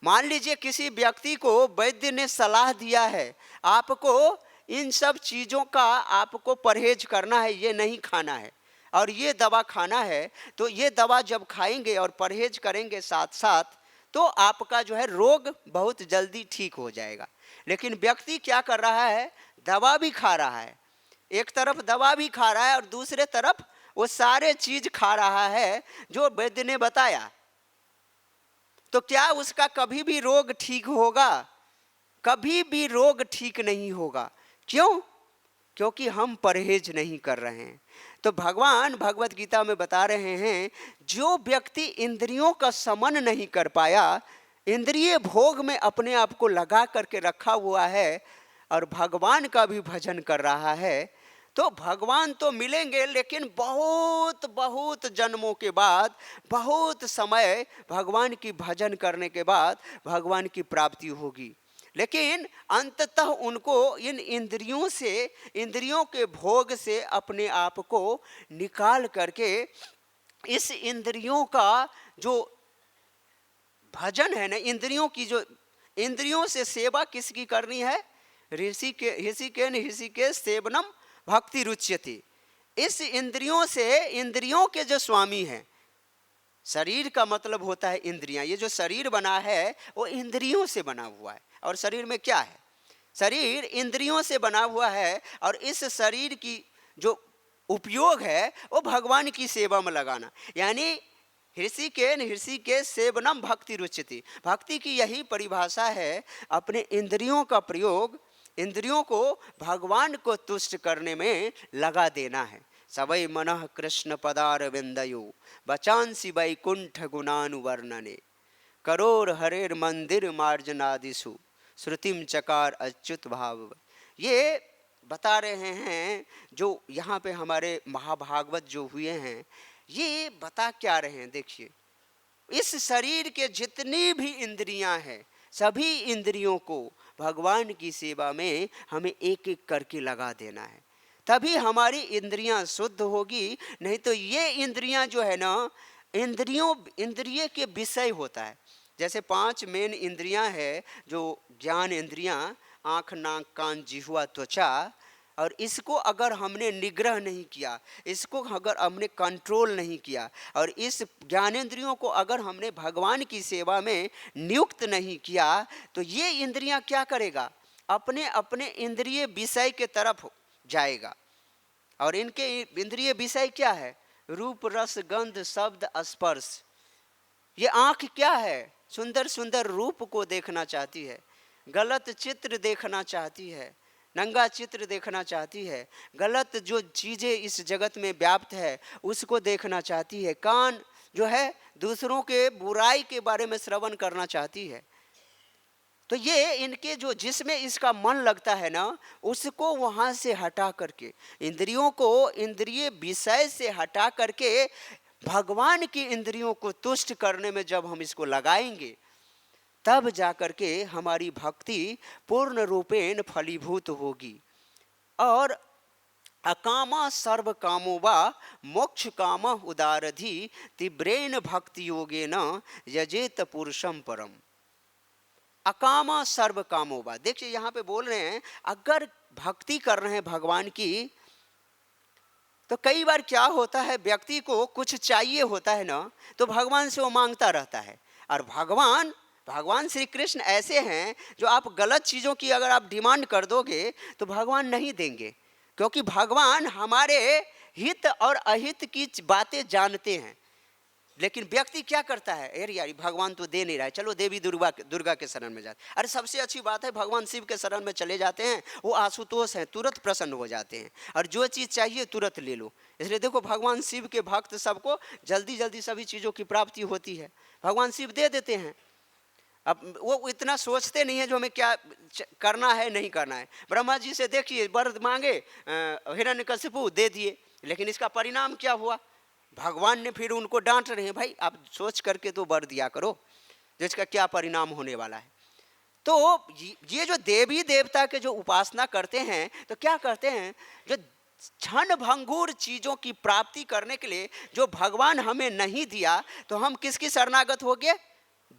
मान लीजिए किसी व्यक्ति को वैद्य ने सलाह दिया है, आपको इन सब चीज़ों का आपको परहेज करना है, ये नहीं खाना है और ये दवा खाना है, तो ये दवा जब खाएंगे और परहेज करेंगे साथ साथ, तो आपका जो है रोग बहुत जल्दी ठीक हो जाएगा। लेकिन व्यक्ति क्या कर रहा है? दवा भी खा रहा है, एक तरफ दवा भी खा रहा है और दूसरे तरफ वो सारे चीज खा रहा है जो वैद्य ने बताया, तो क्या उसका कभी भी रोग ठीक होगा? कभी भी रोग ठीक नहीं होगा। क्यों? क्योंकि हम परहेज नहीं कर रहे हैं। तो भगवान भगवत गीता में बता रहे हैं, जो व्यक्ति इंद्रियों का समन नहीं कर पाया, इंद्रिय भोग में अपने आप को लगा करके रखा हुआ है और भगवान का भी भजन कर रहा है, तो भगवान तो मिलेंगे, लेकिन बहुत बहुत जन्मों के बाद, बहुत समय भगवान की भजन करने के बाद भगवान की प्राप्ति होगी। लेकिन अंततः उनको इन इंद्रियों से, इंद्रियों के भोग से अपने आप को निकाल करके इस इंद्रियों का जो भजन है ना, इंद्रियों की जो, इंद्रियों से सेवा किसकी करनी है? ऋषिकेन सेवनम भक्ति रुच्यते। इस इंद्रियों से, इंद्रियों के जो स्वामी हैं, शरीर का मतलब होता है इंद्रियां। ये जो शरीर बना है वो इंद्रियों से बना हुआ है। और शरीर में क्या है? शरीर इंद्रियों से बना हुआ है और इस शरीर की जो उपयोग है वो भगवान की सेवा में लगाना। यानी ऋषिकेन सेवनम भक्ति रुच्यते। भक्ति की यही परिभाषा है, अपने इंद्रियों का प्रयोग, इंद्रियों को भगवान को तुष्ट करने में लगा देना है। सवै मनः कृष्ण पदारविंदयो बचांसि वैकुंठ गुणानुवर्णने करोर हरेर मंदिर मार्जनादिषु श्रुतिम चकार अच्युत भाव। ये बता रहे हैं जो यहाँ पे हमारे महाभागवत जो हुए हैं, ये बता क्या रहे हैं? देखिए, इस शरीर के जितनी भी इंद्रियां हैं, सभी इंद्रियों को भगवान की सेवा में हमें एक एक करके लगा देना है, तभी हमारी इंद्रियां शुद्ध होगी। नहीं तो ये इंद्रियां जो है ना, इंद्रिय के विषय होता है। जैसे 5 मेन इंद्रियां है, जो ज्ञान इंद्रियां, आँख, नाक, कान, जिह्वा, त्वचा, और इसको अगर हमने निग्रह नहीं किया, इसको अगर हमने कंट्रोल नहीं किया, और इस ज्ञानेंद्रियों को अगर हमने भगवान की सेवा में नियुक्त नहीं किया, तो ये इंद्रियां क्या करेगा? अपने अपने इंद्रिय विषय के तरफ जाएगा। और इनके इंद्रिय विषय क्या है? रूप, रस, गंध, शब्द, स्पर्श। ये आँख क्या है? सुंदर सुंदर रूप को देखना चाहती है, गलत चित्र देखना चाहती है, नंगा चित्र देखना चाहती है, गलत जो चीज़ें इस जगत में व्याप्त है उसको देखना चाहती है। कान जो है दूसरों के बुराई के बारे में श्रवण करना चाहती है। तो ये इनके जो, जिसमें इसका मन लगता है ना, उसको वहाँ से हटा करके, इंद्रियों को इंद्रिय विषय से हटा करके भगवान की इंद्रियों को तुष्ट करने में जब हम इसको लगाएंगे, तब जाकर के हमारी भक्ति पूर्ण रूपेण फलीभूत होगी। और अकामा सर्व कामो वा मोक्ष काम उदारधि तीव्रेण भक्ति योगेन यजेत पुरुषम परम। अकामा सर्व कामो वा, देखिए यहाँ पे बोल रहे हैं, अगर भक्ति कर रहे हैं भगवान की, तो कई बार क्या होता है, व्यक्ति को कुछ चाहिए होता है ना, तो भगवान से वो मांगता रहता है। और भगवान श्री कृष्ण ऐसे हैं जो आप गलत चीज़ों की अगर आप डिमांड कर दोगे तो भगवान नहीं देंगे, क्योंकि भगवान हमारे हित और अहित की बातें जानते हैं। लेकिन व्यक्ति क्या करता है, अरे यार भगवान तो दे नहीं रहा है, चलो देवी दुर्गा के शरण में जाते। अरे सबसे अच्छी बात है, भगवान शिव के शरण में चले जाते हैं, वो आशुतोष हैं, तुरंत प्रसन्न हो जाते हैं और जो चीज़ चाहिए तुरंत ले लो। इसलिए देखो, भगवान शिव के भक्त सबको जल्दी जल्दी सभी चीज़ों की प्राप्ति होती है, भगवान शिव दे देते हैं। अब वो इतना सोचते नहीं है जो हमें क्या करना है नहीं करना है। ब्रह्मा जी से देखिए वर मांगे, हिरण्यकशिपु दे दिए, लेकिन इसका परिणाम क्या हुआ? भगवान ने फिर उनको डांट रहे हैं, भाई आप सोच करके तो वर दिया करो, जिसका क्या परिणाम होने वाला है। तो ये जो देवी देवता के जो उपासना करते हैं, तो क्या करते हैं, जो क्षण भंगुर चीज़ों की प्राप्ति करने के लिए जो भगवान हमें नहीं दिया, तो हम किसकी शरणागत हो गए?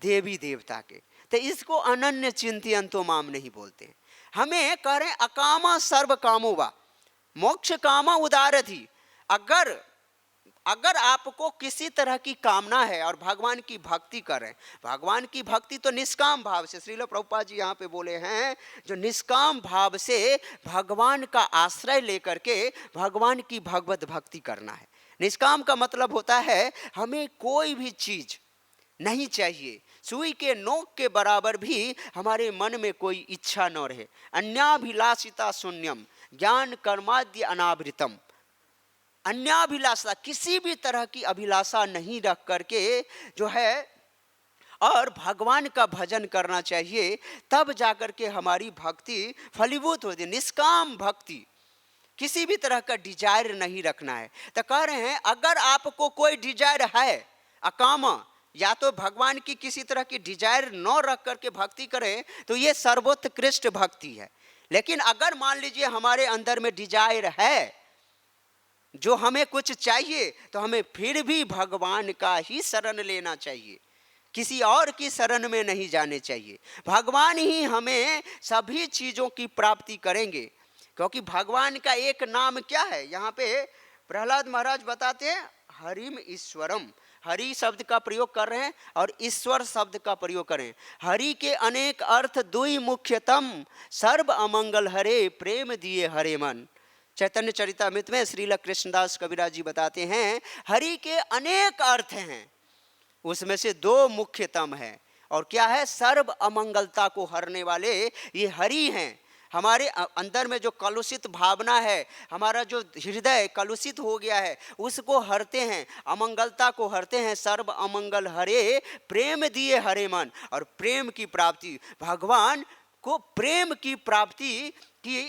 देवी देवता के। तो इसको अनन्य चिंतयन्तो माम नहीं बोलते हैं। हमें कह रहे अकामा सर्व कामो वा मोक्ष कामा उदारधि। अगर अगर आपको किसी तरह की कामना है और भगवान की भक्ति करें, भगवान की भक्ति तो निष्काम भाव से, श्रील प्रभुपाद जी यहाँ पे बोले हैं, जो निष्काम भाव से भगवान का आश्रय लेकर के भगवान की भगवत भक्ति करना है। निष्काम का मतलब होता है हमें कोई भी चीज नहीं चाहिए, सुई के नोक के बराबर भी हमारे मन में कोई इच्छा न रहे। अन्याभिलाषिता शून्यम ज्ञान कर्माद्य अनावृतम। अन्याभिलाषा, किसी भी तरह की अभिलाषा नहीं रख करके जो है और भगवान का भजन करना चाहिए, तब जाकर के हमारी भक्ति फलीभूत होती है। निष्काम भक्ति, किसी भी तरह का डिजायर नहीं रखना है। तो कह रहे हैं अगर आपको कोई डिजायर है अकाम, या तो भगवान की किसी तरह की डिजायर न रख करके भक्ति करें तो ये सर्वोत्कृष्ट भक्ति है। लेकिन अगर मान लीजिए हमारे अंदर में डिजायर है, जो हमें कुछ चाहिए, तो हमें फिर भी भगवान का ही शरण लेना चाहिए, किसी और की शरण में नहीं जाने चाहिए। भगवान ही हमें सभी चीज़ों की प्राप्ति करेंगे, क्योंकि भगवान का एक नाम क्या है, यहाँ पे प्रहलाद महाराज बताते हैं हरिम ईश्वरम। हरि शब्द का प्रयोग कर रहे हैं और ईश्वर शब्द का प्रयोग करें। हरि के अनेक अर्थ दुई मुख्यतम, सर्व अमंगल हरे प्रेम दिए हरे मन। चैतन्य चरितामृत में श्रील कृष्णदास कविराज जी बताते हैं हरि के अनेक अर्थ हैं, उसमें से दो मुख्यतम है, और क्या है, सर्व अमंगलता को हरने वाले ये हरि हैं। हमारे अंदर में जो कलुषित भावना है, हमारा जो हृदय कलुषित हो गया है, उसको हरते हैं, अमंगलता को हरते हैं। सर्व अमंगल हरे प्रेम दिए हरे मन। और प्रेम की प्राप्ति, भगवान को प्रेम की प्राप्ति की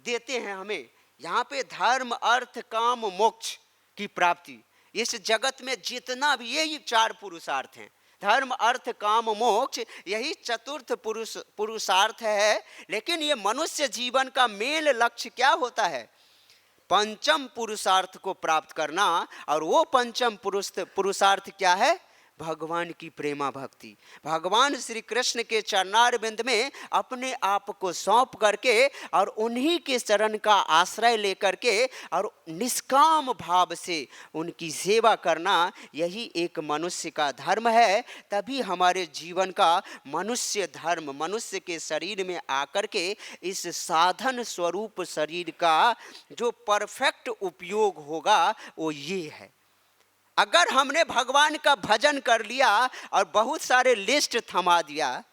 देते हैं हमें। यहाँ पे धर्म अर्थ काम मोक्ष की प्राप्ति, इस जगत में जितना भी यही चार पुरुषार्थ हैं, धर्म अर्थ काम मोक्ष, यही चतुर्थ पुरुषार्थ है। लेकिन ये मनुष्य जीवन का मेन लक्ष्य क्या होता है, पंचम पुरुषार्थ को प्राप्त करना। और वो पंचम पुरुषार्थ क्या है, भगवान की प्रेमा भक्ति। भगवान श्री कृष्ण के चरणारविंद में अपने आप को सौंप करके और उन्हीं के चरण का आश्रय लेकर के और निष्काम भाव से उनकी सेवा करना, यही एक मनुष्य का धर्म है। तभी हमारे जीवन का मनुष्य धर्म, मनुष्य के शरीर में आकर के इस साधन स्वरूप शरीर का जो परफेक्ट उपयोग होगा वो ये है। अगर हमने भगवान का भजन कर लिया और बहुत सारे लिस्ट थमा दिया,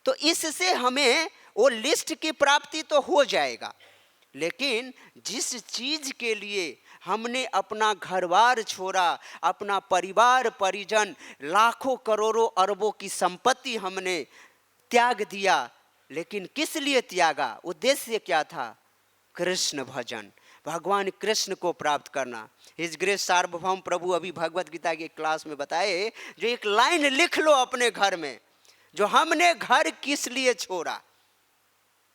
तो इससे हमें वो लिस्ट की प्राप्ति तो हो जाएगा, लेकिन जिस चीज के लिए हमने अपना घरबार छोड़ा, अपना परिवार परिजन, लाखों करोड़ों अरबों की संपत्ति हमने त्याग दिया, लेकिन किस लिए त्यागा, उद्देश्य क्या था, कृष्ण भजन, भगवान कृष्ण को प्राप्त करना। हिज ग्रेस सार्वभौम प्रभु अभी भगवत गीता की क्लास में बताए, जो एक लाइन लिख लो अपने घर में, जो हमने घर किस लिए छोड़ा,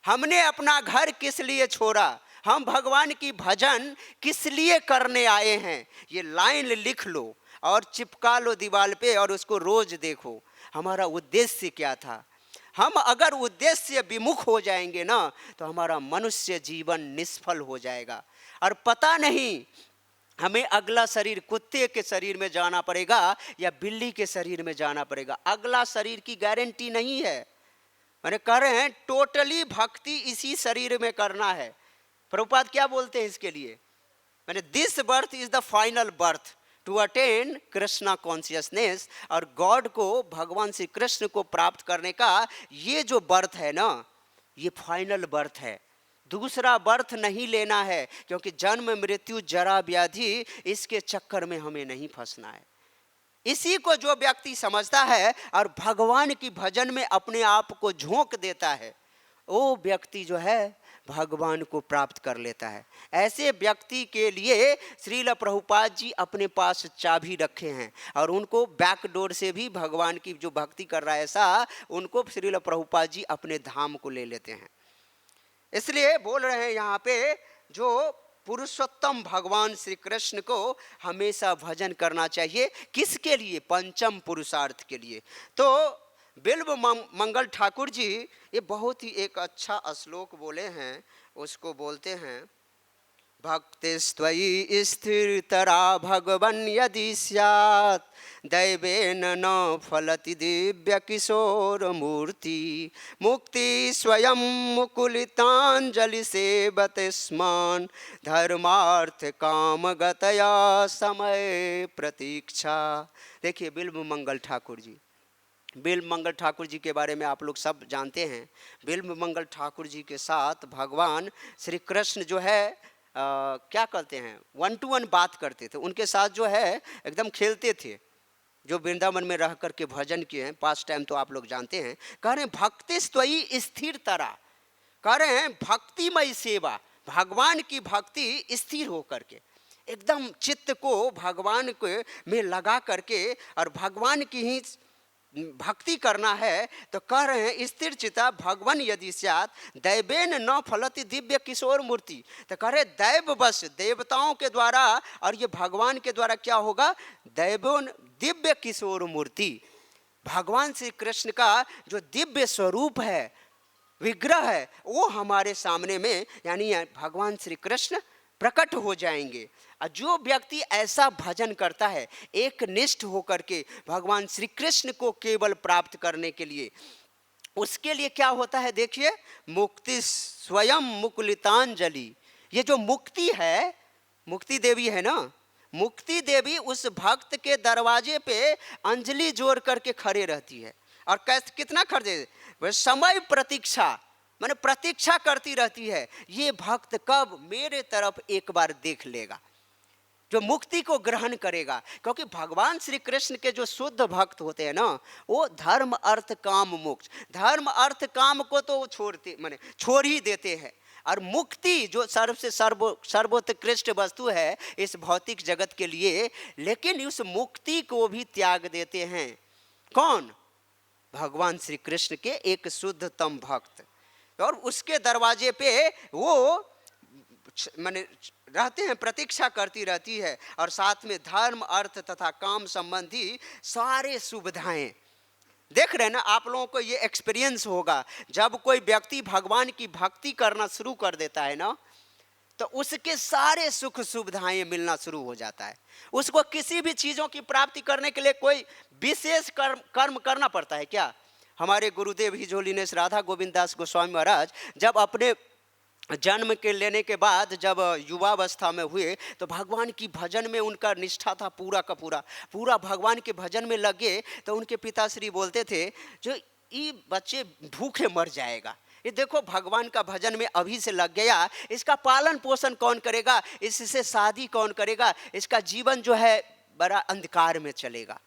हमने अपना घर किस लिए छोड़ा, हम भगवान की भजन किस लिए करने आए हैं, ये लाइन लिख लो और चिपका लो दीवार पे और उसको रोज देखो, हमारा उद्देश्य क्या था। हम अगर उद्देश्य विमुख हो जाएंगे ना, तो हमारा मनुष्य जीवन निष्फल हो जाएगा। और पता नहीं हमें अगला शरीर कुत्ते के शरीर में जाना पड़ेगा या बिल्ली के शरीर में जाना पड़ेगा, अगला शरीर की गारंटी नहीं है। मैंने कह रहे हैं टोटली भक्ति इसी शरीर में करना है। प्रभुपाद क्या बोलते हैं इसके लिए, मैंने this birth is the final birth to attain Krishna consciousness. और गॉड को, भगवान श्री कृष्ण को प्राप्त करने का ये जो बर्थ है ना, ये फाइनल बर्थ है, दूसरा बर्थ नहीं लेना है, क्योंकि जन्म मृत्यु जरा व्याधि इसके चक्कर में हमें नहीं फंसना है। इसी को जो व्यक्ति समझता है और भगवान की भजन में अपने आप को झोंक देता है, वो व्यक्ति जो है भगवान को प्राप्त कर लेता है। ऐसे व्यक्ति के लिए श्रील प्रभुपाद जी अपने पास चाबी रखे हैं और उनको बैक डोर से भी भगवान की जो भक्ति कर रहा है ऐसा, उनको श्रील प्रभुपाद जी अपने धाम को ले लेते हैं। इसलिए बोल रहे हैं यहाँ पे, जो पुरुषोत्तम भगवान श्री कृष्ण को हमेशा भजन करना चाहिए, किसके लिए, पंचम पुरुषार्थ के लिए। तो बिल्व मंगल ठाकुर जी ये बहुत ही एक अच्छा श्लोक बोले हैं, उसको बोलते हैं भक्तिस्त्वयि स्थिरतरा भगवन् यदि स्यात् दैवेन न फलति दिव्य किशोरमूर्ति मुक्ति स्वयं मुकुलितांजलि सेवते स्मान् धर्मार्थ काम गतया समय प्रतीक्षा। देखिए बिल्व मंगल ठाकुर जी, बिल्व मंगल ठाकुर जी के बारे में आप लोग सब जानते हैं। बिल्व मंगल ठाकुर जी के साथ भगवान श्री कृष्ण जो है क्या करते हैं, 1 to 1 बात करते थे, उनके साथ जो है एकदम खेलते थे। जो वृंदावन में रह करके भजन किए हैं, पास टाइम तो आप लोग जानते हैं। कह रहे हैं भक्ति स्वयं स्थिर तरा, कह रहे हैं भक्तिमय सेवा, भगवान की भक्ति स्थिर होकर के एकदम चित्त को भगवान के में लगा करके और भगवान की ही भक्ति करना है। तो कह रहे हैं स्थिर चिता भगवान यदि स्यात् दैवेन न फलति दिव्य किशोर मूर्ति। तो कह रहे दैव बस देवताओं के द्वारा और ये भगवान के द्वारा क्या होगा, दैवन दिव्य किशोर मूर्ति, भगवान श्री कृष्ण का जो दिव्य स्वरूप है, विग्रह है, वो हमारे सामने में यानी भगवान श्री कृष्ण प्रकट हो जाएंगे। और जो व्यक्ति ऐसा भजन करता है एक निष्ठ होकर के भगवान श्री कृष्ण को केवल प्राप्त करने के लिए, उसके लिए क्या होता है देखिए, मुक्ति स्वयं मुकुलितांजलि। ये जो मुक्ति है, मुक्ति देवी है ना, मुक्ति देवी उस भक्त के दरवाजे पे अंजलि जोड़ करके खड़े रहती है। और कैसे कितना खड़े, वह समय प्रतीक्षा माने प्रतीक्षा करती रहती है, ये भक्त कब मेरे तरफ एक बार देख लेगा, जो मुक्ति को ग्रहण करेगा। क्योंकि भगवान श्री कृष्ण के जो शुद्ध भक्त होते हैं ना, वो धर्म अर्थ काम मोक्ष, धर्म अर्थ काम को तो छोड़ते माने छोड़ ही देते हैं, और मुक्ति जो सबसे सर्वोत्कृष्ट वस्तु है इस भौतिक जगत के लिए, लेकिन उस मुक्ति को भी त्याग देते हैं। कौन, भगवान श्री कृष्ण के एक शुद्धतम भक्त। और उसके दरवाजे पे वो माने रहते हैं, प्रतीक्षा करती रहती है, और साथ में धर्म अर्थ तथा काम संबंधी सारे सुविधाएं। देख रहे हैं ना, आप लोगों को ये एक्सपीरियंस होगा, जब कोई व्यक्ति भगवान की भक्ति करना शुरू कर देता है ना, तो उसके सारे सुख सुविधाएं मिलना शुरू हो जाता है। उसको किसी भी चीज़ों की प्राप्ति करने के लिए कोई विशेष कर्म करना पड़ता है क्या? हमारे गुरुदेव हिज होलीनेस राधा गोविंद दास गोस्वामी महाराज जब अपने जन्म के लेने के बाद जब युवावस्था में हुए, तो भगवान की भजन में उनका निष्ठा था पूरा का पूरा भगवान के भजन में लगे। तो उनके पिताश्री बोलते थे, जो ये बच्चे भूखे मर जाएगा, ये देखो भगवान का भजन में अभी से लग गया, इसका पालन पोषण कौन करेगा, इससे शादी कौन करेगा, इसका जीवन जो है बड़ा अंधकार में चलेगा।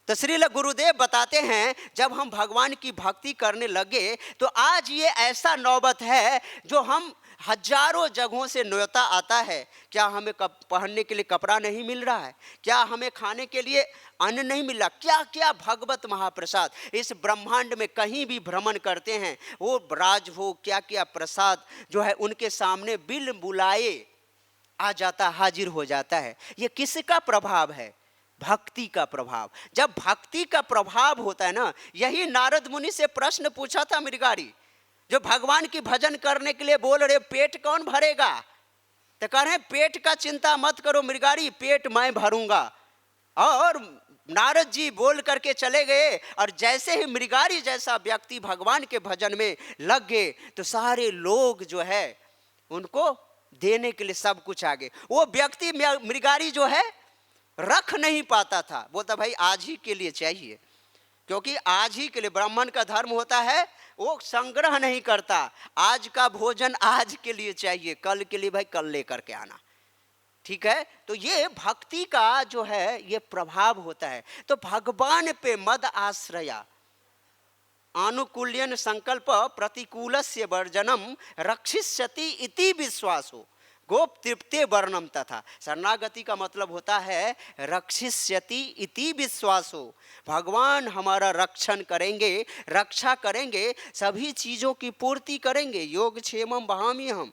तो श्रील गुरुदेव बताते हैं, जब हम भगवान की भक्ति करने लगे तो आज ये ऐसा नौबत है जो हम हजारों जगहों से न्योता आता है, क्या हमें पहनने के लिए कपड़ा नहीं मिल रहा है, क्या हमें खाने के लिए अन्न नहीं मिल रहा, क्या क्या भगवत महाप्रसाद इस ब्रह्मांड में कहीं भी भ्रमण करते हैं, वो राजभोग क्या क्या प्रसाद जो है उनके सामने बिल बुलाए आ जाता, हाजिर हो जाता है। ये किसका प्रभाव है? भक्ति का प्रभाव। जब भक्ति का प्रभाव होता है ना, यही नारद मुनि से प्रश्न पूछा था मृगारी, जो भगवान की भजन करने के लिए बोल रहे पेट कौन भरेगा, तो कह रहे हैं पेट का चिंता मत करो मृगारी, पेट मैं भरूंगा। और नारद जी बोल करके चले गए, और जैसे ही मृगारी जैसा व्यक्ति भगवान के भजन में लग गए, तो सारे लोग जो है उनको देने के लिए सब कुछ आ गए। वो व्यक्ति मृगारी जो है रख नहीं पाता था, बोलता भाई आज ही के लिए चाहिए, क्योंकि आज ही के लिए ब्राह्मण का धर्म होता है, वो संग्रह नहीं करता, आज का भोजन आज के लिए चाहिए, कल के लिए भाई कल लेकर के आना। ठीक है, तो ये भक्ति का जो है ये प्रभाव होता है। तो भगवान पे मद आश्रया आनुकूल्यन संकल्प प्रतिकूलस्य वर्जनम रक्षिष्यति इति विश्वासो गोप तृप्ते वर्णम तथा। शरणागति का मतलब होता है रक्षिष्यति इति विश्वासो, भगवान हमारा रक्षण करेंगे, रक्षा करेंगे, सभी चीज़ों की पूर्ति करेंगे। योग क्षेमम वहामी हम,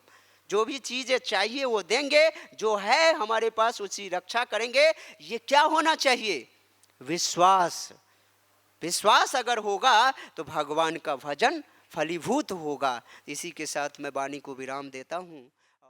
जो भी चीज़ें चाहिए वो देंगे, जो है हमारे पास उसी रक्षा करेंगे। ये क्या होना चाहिए? विश्वास। विश्वास अगर होगा तो भगवान का भजन फलीभूत होगा। इसी के साथ मैं वाणी को विराम देता हूँ।